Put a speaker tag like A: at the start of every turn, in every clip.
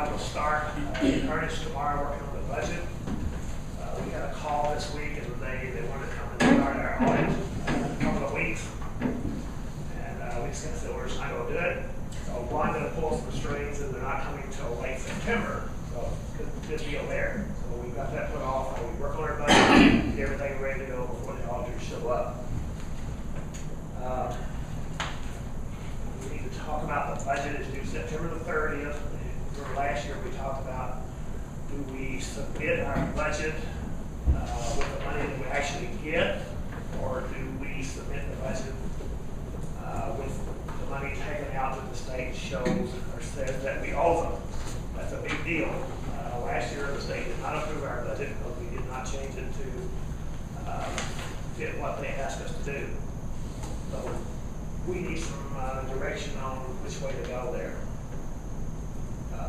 A: will start in earnest tomorrow working on the budget. We had a call this week and they wanted to come and start our audit in a couple of weeks. And we just kind of said we're just not going to do it. So one, going to pull some strings and they're not coming until late September. So good deal there. So we got that put off. We work on our budget, get everything ready to go before the auditors show up. We need to talk about the budget. It's due September the 30th. For last year, we talked about, do we submit our budget with the money that we actually get, or do we submit the budget with the money taken out that the state shows or says that we owe them? That's a big deal. Last year, the state did not approve our budget because we did not change it to fit what they asked us to do. So we need some direction on which way to go there.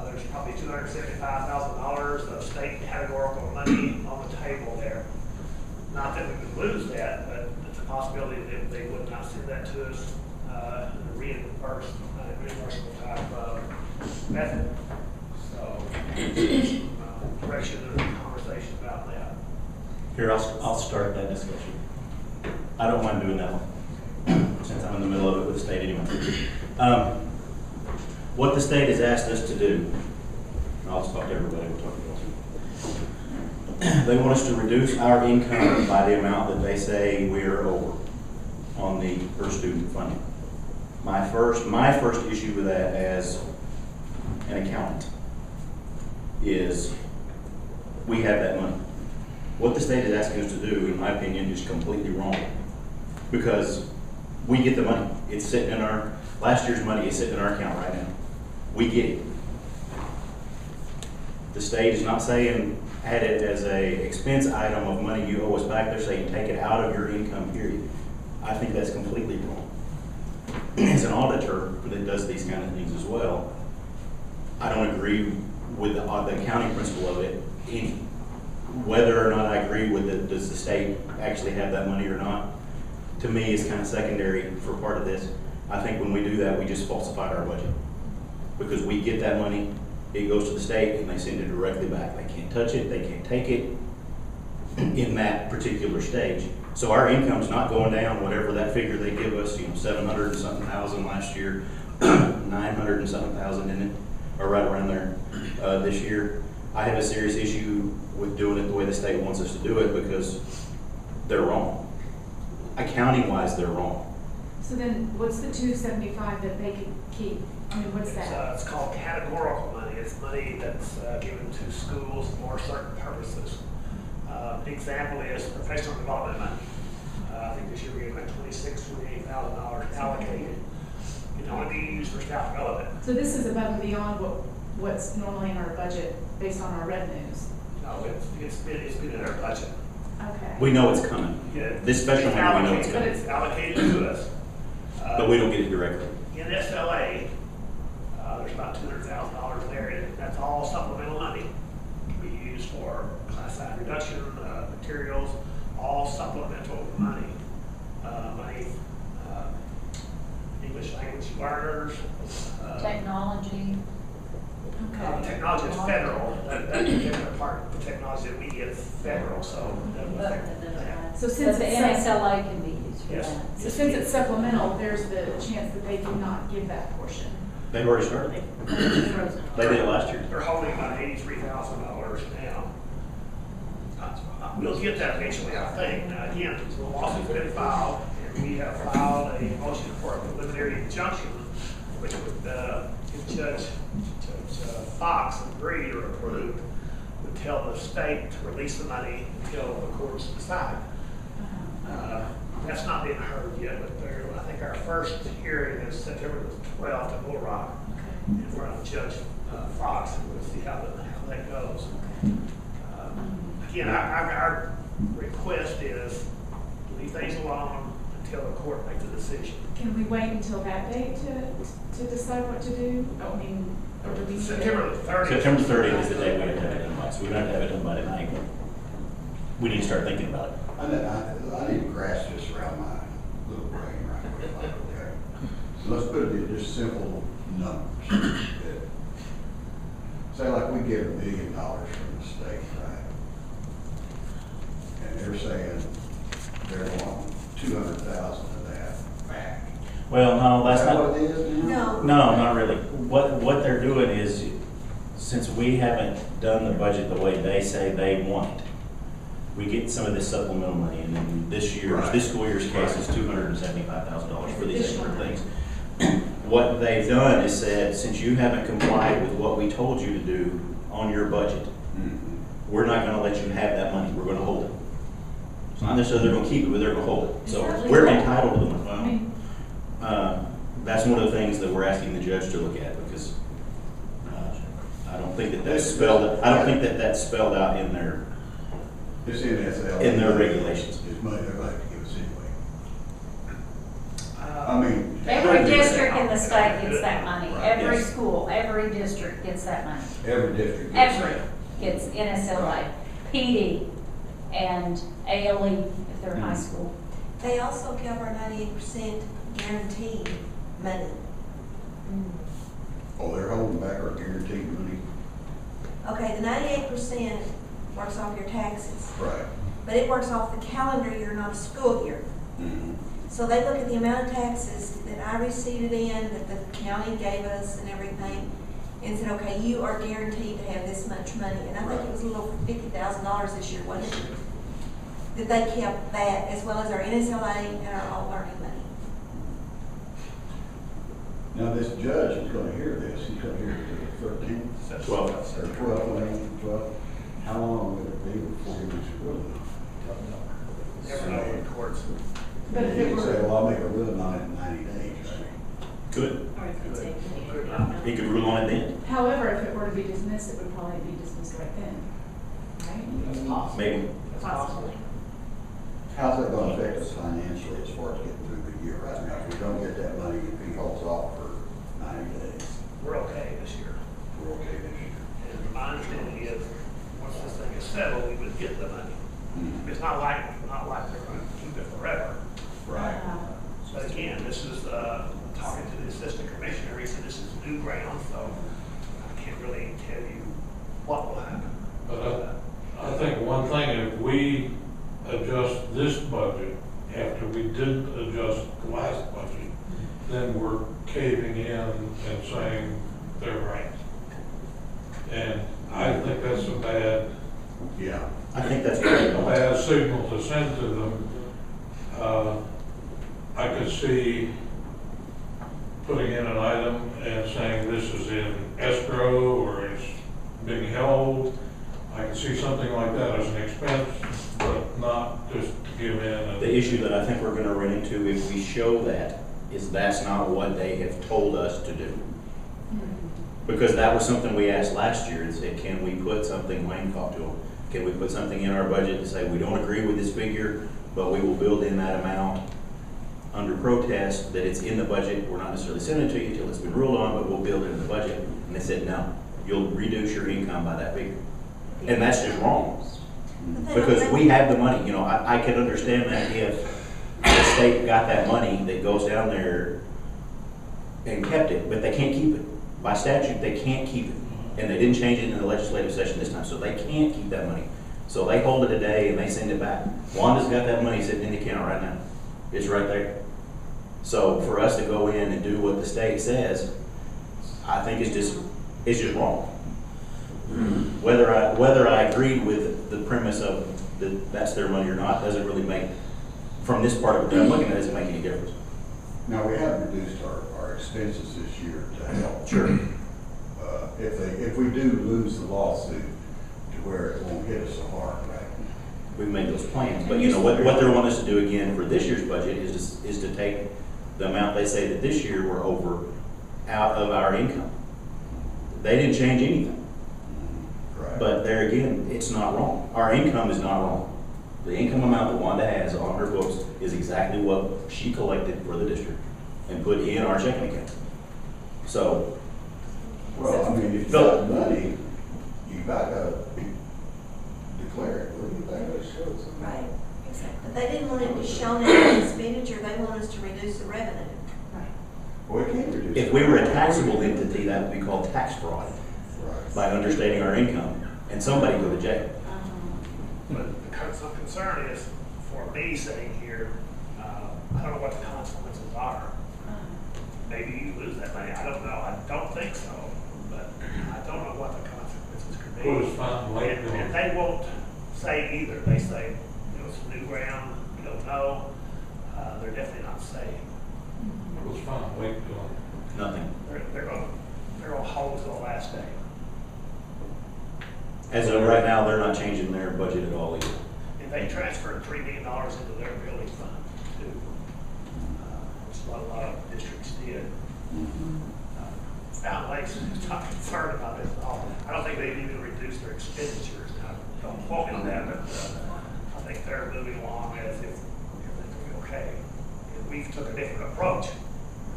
A: There's probably $275,000 of state categorical money on the table there. Not that we would lose that, but it's a possibility that they would not send that to us in a reimbursable type of method. So, direction and conversation about that.
B: Here, I'll start that discussion. I don't mind doing that one, since I'm in the middle of it with the state anyway. What the state has asked us to do, I'll just talk to everybody, we'll talk to you. They want us to reduce our income by the amount that they say we're over on the per student funding. My first issue with that as an accountant is we have that money. What the state is asking us to do, in my opinion, is completely wrong, because we get the money. It's sitting in our, last year's money is sitting in our account right now. We get it. The state is not saying add it as a expense item of money you owe us back. They're saying take it out of your income, period. I think that's completely wrong. As an auditor that does these kind of things as well, I don't agree with the accounting principle of it. Whether or not I agree with it, does the state actually have that money or not, to me is kind of secondary for part of this. I think when we do that, we just falsified our budget. Because we get that money, it goes to the state and they send it directly back. They can't touch it, they can't take it in that particular stage. So our income's not going down, whatever that figure they give us, 700 and something thousand last year, 900 and something thousand in it, or right around there this year. I have a serious issue with doing it the way the state wants us to do it because they're wrong. Accounting wise, they're wrong.
C: So then what's the 275 that they can keep? I mean, what's that?
A: It's called categorical money. It's money that's given to schools for certain purposes. Example is professional development money. I think this year we have about $28,000 allocated. It can only be used for staff development.
C: So this is above and beyond what's normally in our budget based on our revenues?
A: No, it's been in our budget.
C: Okay.
B: We know it's coming.
A: Yeah,
B: this special money, we know it's coming.
A: But it's allocated to us.
B: But we don't get it directly.
A: In SLA, there's about $200,000 there, and that's all supplemental money we use for class size reduction, materials, all supplemental money. English language learners.
D: Technology.
C: Okay.
A: Technology is federal. That particular part of the technology that we get is federal, so that would affect that.
C: So since
D: the NSLA can be used for
A: Yes.
D: that.
C: So since it's supplemental, there's the chance that they do not give that portion.
B: They've already started. They did it last year.
A: They're holding about $83,000 now. We'll get that eventually, I think. Now, again, the lawsuit's been filed, and we have filed a motion for a preliminary injunction, which would, if Judge Fox agreed or approved, would tell the state to release the money until the courts decide. That's not being heard yet, but I think our first hearing is September the 12th at Bull Rock in front of Judge Fox, and we'll see how that goes. Again, our request is leave things alone until the court makes a decision.
C: Can we wait until that date to decide what to do? I mean, or do we need
A: September the 30th.
B: September 30th is the day we have to have it done by, so we don't have to have it done by tonight. We need to start thinking about it.
E: I need to grasp this around my little brain right quick. Okay. So let's put it in just simple numbers. say like we get $1 million from the state, right? And they're saying they're wanting 200,000 of that back.
B: Well, no,
E: Is
B: that's
E: that
B: not.
E: what it is now?
B: No, not really. What they're doing is, since we haven't done the budget the way they say they want it, we get some of this supplemental money, and then this school year's case is $275,000 for these extra things. What they've done is said, since you haven't complied with what we told you to do on your budget, we're not gonna let you have that money, we're gonna hold it. It's not necessarily they're gonna keep it, but they're gonna hold it. So we're entitled to the money. That's one of the things that we're asking the judge to look at, because I don't think that that's spelled out in their
E: It's in SL.
B: in their regulations.
E: It's money they're going to give us anyway. I mean.
D: Every district in the state gets that money.
E: Right.
D: Every
B: Yes.
D: school, every district gets that money.
E: Every district gets
D: Every
E: that.
D: gets NSLA, PD, and ALE if they're high
B: Mhm.
D: school.
F: They also cover 98% guaranteed money.
E: Oh, they're holding back our guaranteed money?
F: Okay, the 98% works off your taxes,
E: Right.
F: but it works off the calendar year, not a school year.
E: Mm-hmm.
F: So they look at the amount of taxes that I received in, that the county gave us and everything, and said, okay, you are guaranteed to have this much money. And I think it was a little over $50,000 this year, wasn't it? That they kept that, as well as our NSLA and our all learning money.
E: Now, this judge is going to hear this. He's going to hear it to the 13th.
B: 12th.
E: Or 12th. How long will it be before he was ruling?
A: Never know in courts.
C: But if
E: You
C: it
E: can say,
C: were,
E: well, I'll make a ruling on it in 90 days, right?
B: Could.
C: or if it's
B: He could rule on it then,
C: however, if it were to be dismissed, it would probably be dismissed right then, right?
B: maybe.
C: Possibly.
E: How's that going to affect us financially as far as getting through the year right now? If we don't get that money, if he holds off for 90 days,
A: We're okay this year.
E: we're okay this year.
A: And my understanding is, once this thing is settled, we would get the money. It's not like they're going to keep it forever.
E: Right.
A: But again, this is, talking to the assistant commissioner, he said this is new ground, so I can't really tell you what will happen.
G: But I think one thing, if we adjust this budget after we didn't adjust the last budget, then we're caving in and saying they're right. And I think that's a bad
E: Yeah.
B: I think that's very
G: a bad signal to send to them. I could see putting in an item and saying this is in escrow or it's being held. I could see something like that as an expense, but not just to give in. And
B: The issue that I think we're gonna run into if we show that is that's not what they have told us to do. Because that was something we asked last year and said, can we put something, Wayne talked to them, can we put something in our budget to say we don't agree with this figure, but we will build in that amount under protest, that it's in the budget, we're not necessarily sending it to you until it's been ruled on, but we'll build it in the budget. And they said, no, you'll reduce your income by that figure. And that's just wrong. Because we have the money, you know, I can understand that if the state got that money that goes down there and kept it, but they can't keep it. By statute, they can't keep it. And they didn't change it in the legislative session this time, so they can't keep that money. So they hold it a day and they send it back. Wanda's got that money sitting in the account right now. It's right there. So for us to go in and do what the state says, I think it's just wrong. Whether I agree with the premise of that's their money or not, doesn't really make, from this part of it that I'm looking at, doesn't make any difference.
E: Now, we have reduced our expenses this year to help.
B: Sure.
E: If we do lose the lawsuit to where it won't hit us so hard, right?
B: We've made those plans, but you know, what they're wanting us to do again for this year's budget is to take the amount they say that this year we're over out of our income. They didn't change anything,
E: Right.
B: but there again, it's not wrong. Our income is not wrong. The income amount that Wanda has on her books is exactly what she collected for the district and put in our checking account. So,
E: Well, I mean, if you got money, you gotta declare it, wouldn't you?
F: Right, exactly. But they didn't want it to show as expenditure, they want us to reduce the revenue.
E: Well, we can't reduce.
B: if we were a taxable entity, that would be called tax fraud.
E: Right.
B: by understating our income, and somebody go to jail.
A: But the concern is, for me sitting here, I don't know what the consequences are. Maybe you lose that money, I don't know, I don't think so, but I don't know what the consequences could be.
G: Well, it's fine, like,
A: And they won't say either, they say, it's new ground, we don't know, they're definitely not saying.
G: It was fine, wait till.
B: Nothing.
A: They're gonna hold till the last day.
B: As of right now, they're not changing their budget at all either.
A: And they transferred $3 million into their building fund too, which a lot of districts did. Fountain Lakes is not concerned about this at all. I don't think they've even reduced their expenditures now. Don't quote me on that, but I think they're moving along as if everything's going to be okay. And we've took a different approach.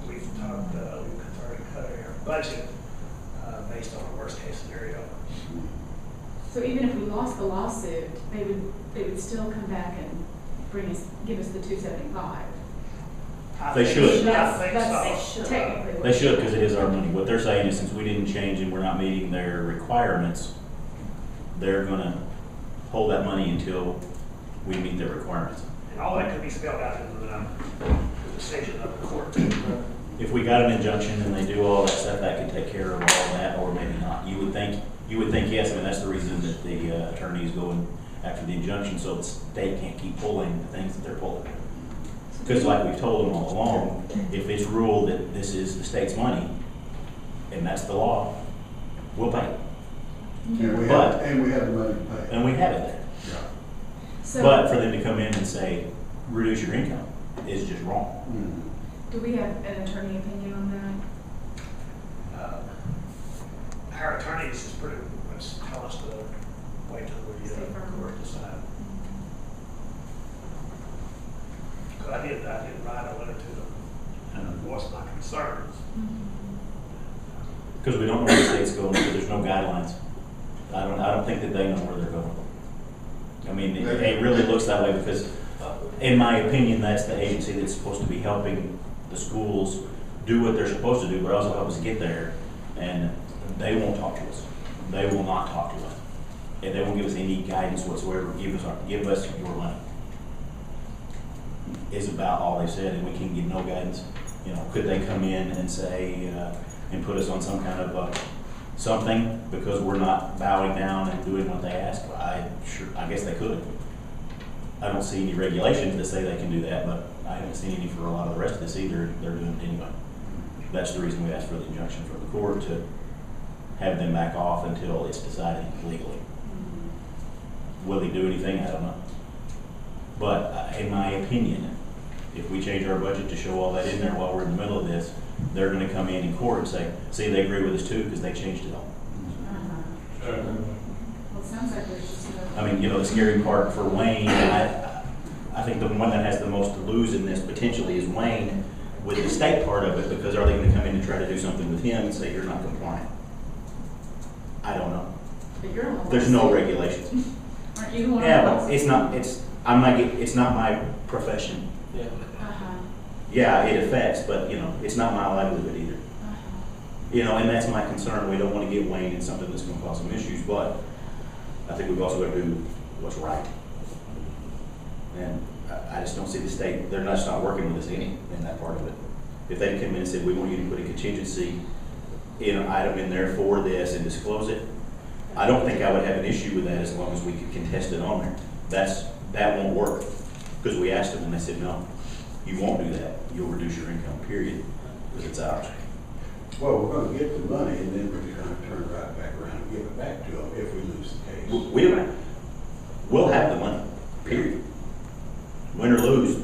A: We've talked, we've started cutting our budget based on a worst case scenario.
C: So even if we lost the lawsuit, they would still come back and give us the 275.
B: They should.
A: I think
C: That's
A: so.
C: technically what
B: They should, because it is our money. What they're saying is, since we didn't change and we're not meeting their requirements, they're gonna hold that money until we meet their requirements.
A: And all that could be spelled out in the decision of the court.
B: If we got an injunction and they do all that stuff, that could take care of all that, or maybe not. You would think yes. I mean, that's the reason that the attorney is going after the injunction, so the state can't keep pulling the things that they're pulling. Because like we've told them all along, if it's ruled that this is the state's money, and that's the law, we'll pay it.
E: And we
B: But-
E: have the money to pay.
B: And we have it there.
E: Yeah.
C: So,
B: But for them to come in and say, reduce your income, is just wrong.
E: Mhm.
C: do we have an attorney opinion on that?
A: Our attorneys just pretty much tell us to wait till
C: Stay
A: the
C: firm.
A: court decide. I did write a letter to them and voice my concerns.
B: Because we don't know where the state's going, so there's no guidelines. I don't think that they know where they're going. I mean, it really looks that way because, in my opinion, that's the agency that's supposed to be helping the schools do what they're supposed to do, but also help us get there. And they won't talk to us. They will not talk to us. And they won't give us any guidance whatsoever. Give us your money. Is about all they said, and we can get no guidance. You know, could they come in and say, and put us on some kind of something because we're not bowing down and doing what they ask? I guess they could. I don't see any regulations that say they can do that, but I haven't seen any for a lot of the rest of this either. They're doing it anyway. That's the reason we asked for the injunction from the court, to have them back off until it's decided legally. Will they do anything? I don't know. But in my opinion, if we change our budget to show all that in there while we're in the middle of this, they're going to come in court and say, see, they agree with us too because they changed it all.
C: Well, it sounds like there's just no.
B: I mean, you know, the scary part for Wayne, I think the one that has the most to lose in this potentially is Wayne with the state part of it, because are they going to come in and try to do something with him and say you're not compliant? I don't know.
C: But you're on the
B: There's no
C: lawsuit.
B: regulations.
C: Aren't you the one?
B: Yeah,
C: on the
B: but
C: lawsuit?
B: it's not my profession.
C: Uh-huh.
B: Yeah, it affects, but you know, it's not my livelihood either.
C: Uh-huh.
B: You know, and that's my concern. We don't want to get Wayne in something that's going to cause some issues, but I think we've also got to do what's right. And I just don't see the state, they're just not working with us any in that part of it. If they come in and said, we want you to put a contingency item in there for this and disclose it, I don't think I would have an issue with that as long as we could contest it on there. That won't work, because we asked them and they said, no, you won't do that. You'll reduce your income, period, because it's ours.
E: Well, we're gonna get the money and then we're gonna turn right back around and give it back to them if we lose the case.
B: We'll have the money, period. Win or lose,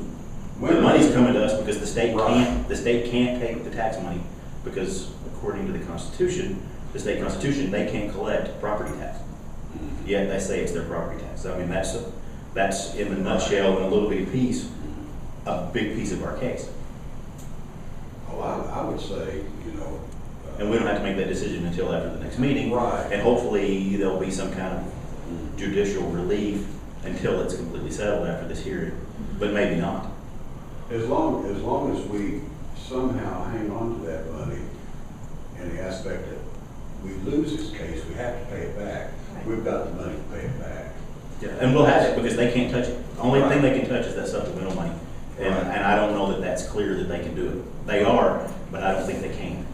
E: Win
B: the
E: or
B: money's
E: lose.
B: coming to us because the state
E: Right.
B: can't take the tax money, because according to the Constitution, the state Constitution, they can't collect property tax. Yet they say it's their property tax. I mean, that's in the nutshell, and a little bitty piece, a big piece of our case.
E: Oh, I would say,
B: And we don't have to make that decision until after the next meeting.
E: Right.
B: And hopefully there'll be some kind of judicial relief until it's completely settled after this hearing, but maybe not.
E: as long as we somehow hang on to that money in the aspect that we lose this case, we have to pay it back. We've got the money to pay it back.
B: Yeah, and we'll have it because they can't touch it. The only thing they can touch is that supplemental money. And,
E: Right.
B: and I don't know that that's clear that they can do it. They are, but I don't think they can.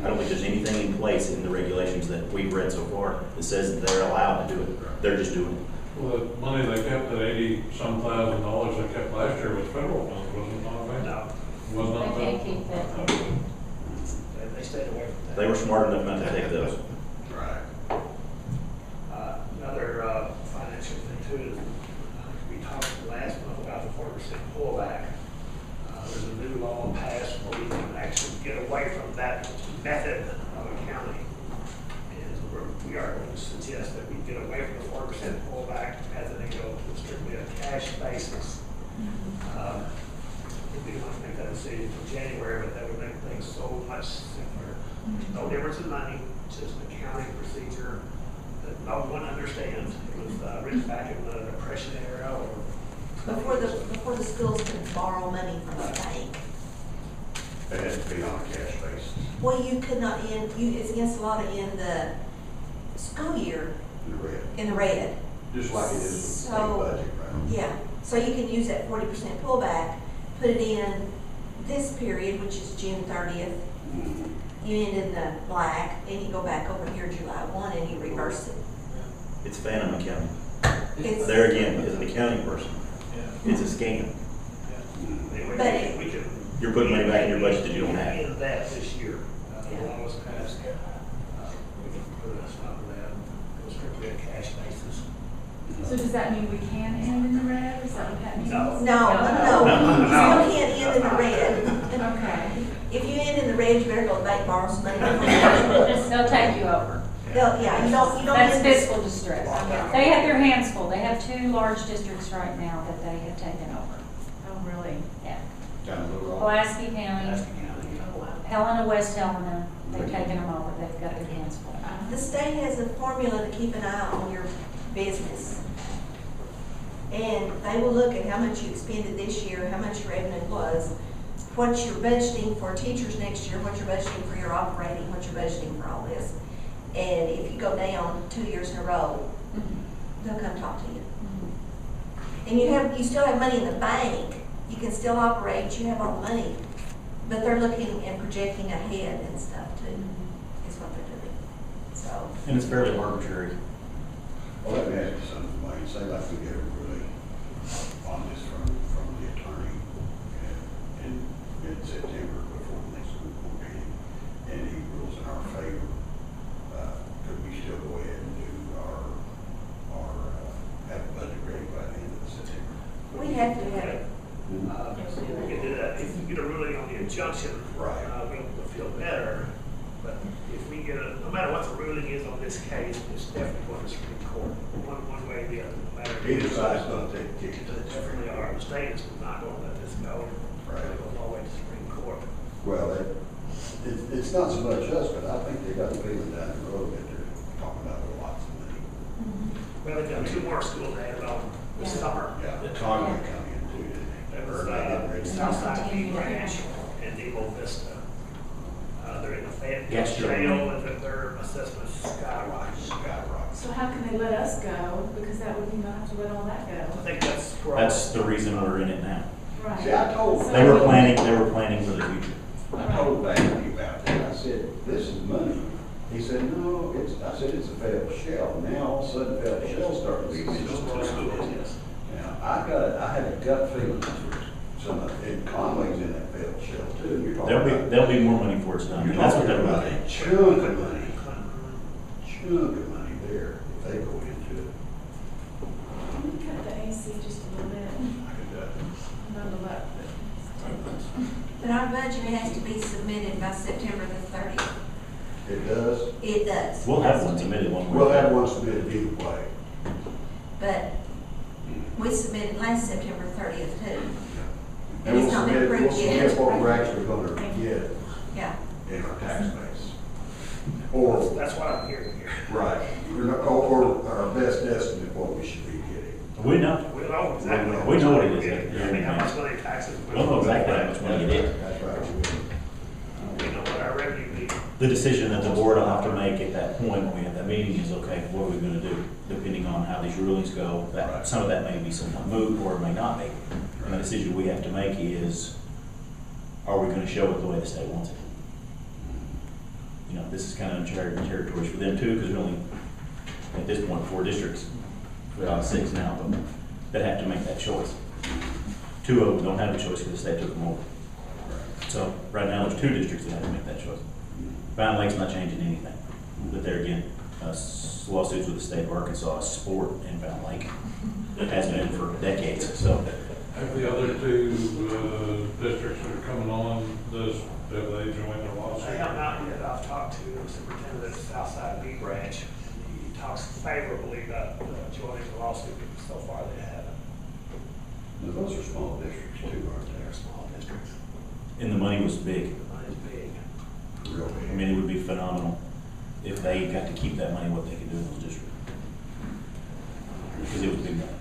B: I don't think there's anything in place in the regulations that we've read so far that says that they're allowed to do it. They're just doing it.
G: Well, the money they kept, that $80-some thousand they kept last year was federal funds, wasn't it, not right?
A: No,
G: Was not
D: They
G: that?
D: can't keep that.
A: they stayed away from that.
B: They were smart enough not to take those.
E: Right.
A: Another financial thing too is, we talked last month about the 4% pullback. There's a new law passed where we can actually get away from that method of accounting. And we are going to suggest that we get away from the 4% pullback as it go to strictly a cash basis. If we want to make that decision for January, but that would make things so much simpler. No difference in money, just an accounting procedure that no one understands. It was written back in the Depression era or.
F: Before the schools could borrow money from a bank.
E: It has to be on a cash basis.
F: Well, you could not it's against the law to end the school year
E: In the red.
F: in the red.
E: Just like it is with the state
F: So-
E: budget, right?
F: Yeah, so you can use that 40% pullback, put it in this period, which is June 30th.
E: Mhm.
F: You end in the black, and you go back over here July 1 and you reverse it.
B: It's phantom accounting.
F: It's-
B: There again, as an accounting person,
A: Yeah.
B: it's a scam.
A: Anyway,
F: But-
A: we can.
B: You're putting money back in your budget that you don't have.
A: In that this year, the
F: Yeah.
A: law was passed, we can put a stop to that, it was strictly a cash basis.
C: So does that mean we can end in the red? Is that what that means?
A: No.
F: No, you still can't end in the red.
C: Okay.
F: If you end in the red, you better go to the bank, borrow some money.
D: They'll take you over.
F: Yeah, you don't
D: That's
F: end this.
D: fiscal distress. They have their hands full. They have 2 large districts right now that they have taken over.
C: Oh, really?
D: Yeah.
E: Kind of little off.
D: Pulaski County,
A: That's the county.
D: Helena, West Helena, they've taken them over. They've got their hands full.
F: The state has a formula to keep an eye on your business. And they will look at how much you expended this year, how much your revenue was, what you're budgeting for teachers next year, what you're budgeting for your operating, what you're budgeting for all this. And if you go down 2 years in a row, they'll come talk to you. And you still have money in the bank, you can still operate, you have all the money, but they're looking and projecting ahead and stuff too, is what they're doing. So,
B: And it's fairly arbitrary.
E: Well, let me ask you something, Wayne. Say like we get a ruling on this from the attorney in mid-September before the next school board meeting, and he rules in our favor, could we still go ahead and do our have a budget ready by the end of September?
F: we have to have it.
A: We can do that, if we get a ruling on the injunction.
E: Right.
A: We'll feel better, but if we get no matter what the ruling is on this case, it's definitely going to Supreme Court, one way or the other. No matter.
E: Either side's gonna take a kick
A: They definitely are, the state is not going to let this go.
E: Right.
A: It goes all the way to Supreme Court.
E: Well, it's not so much us, but I think they got a feeling down the road that they're talking about lots of money.
A: Well, they've got 2 more schools added on this summer.
E: Yeah, the Conway County and too,
A: That
E: or
A: was
E: they get ready.
A: Southside Key Ranch and Depot Vista. They're in the Fayette
B: Yes, sure.
A: jail, and their assessments skyrocket.
C: So how can they let us go? Because that would mean they'll have to let all that
A: I
C: go.
A: think that's.
B: That's the reason we're in it now.
C: Right.
E: See, I told
C: So-
B: They were planning for the future.
E: I told Bailey about that. I said, this is money. He said, no, I said, it's a failed shell. Now, all of a sudden, failed shell's starting to be mentioned.
A: Yes.
E: Now, I had a gut feeling and Conway's in that failed shell too. You're talking about.
B: There'll be more money before it's done.
E: You're
B: That's what
E: talking
B: they're
E: about
B: about.
E: a chunk of money. Chunk of money there if they go into it.
C: Can we cut the AC just a little bit?
E: I could,
C: Bundle up,
F: But our budget has to be submitted by September the 30th.
E: it does.
F: It does.
B: We'll have one submitted one way.
E: We'll have one submitted either way.
F: But we submitted last September 30th too.
E: And
F: It's not been
E: we'll
F: approved
E: submit
F: yet.
E: what we're actually gonna get
F: Yeah.
E: in our tax base. Or,
A: That's what I'm hearing here.
E: right, or our best estimate what we should be getting.
B: We know.
A: We know exactly.
B: We know what it is.
A: I mean, how much money taxes.
B: We'll know exactly how much money it is.
E: That's right.
A: We know what our revenue be.
B: The decision that the board will have to make at point when we have that meeting is, okay, what are we gonna do? Depending on how these rulings go, that, some of that may be somewhat moot or it may not be. And the decision we have to make is, are we gonna show it the way the state wants it? You know, this is kind of uncharted territory for them too, because we're only, at this point, 4 districts, we're on 6 now, but that have to make that choice. 2 of them don't have a choice because the state took them over. So right now, there's 2 districts that have to make that choice. Bound Lake's not changing anything, but there again, lawsuits with the state of Arkansas is sport in Bound Lake. It has been for decades, so.
G: Have the other 2 districts that are coming on, have they joined the lawsuit?
A: They have not yet. I've talked to the superintendent at the Southside B branch. He talks favorably about joining the lawsuit, but so far they haven't.
E: Now, those are small districts too, aren't
A: They're small districts.
B: And the money was big.
A: The money's big.
E: they? Real
B: I
E: big.
B: mean, it would be phenomenal if they got to keep that money, what they could do in those districts. Because it was big money.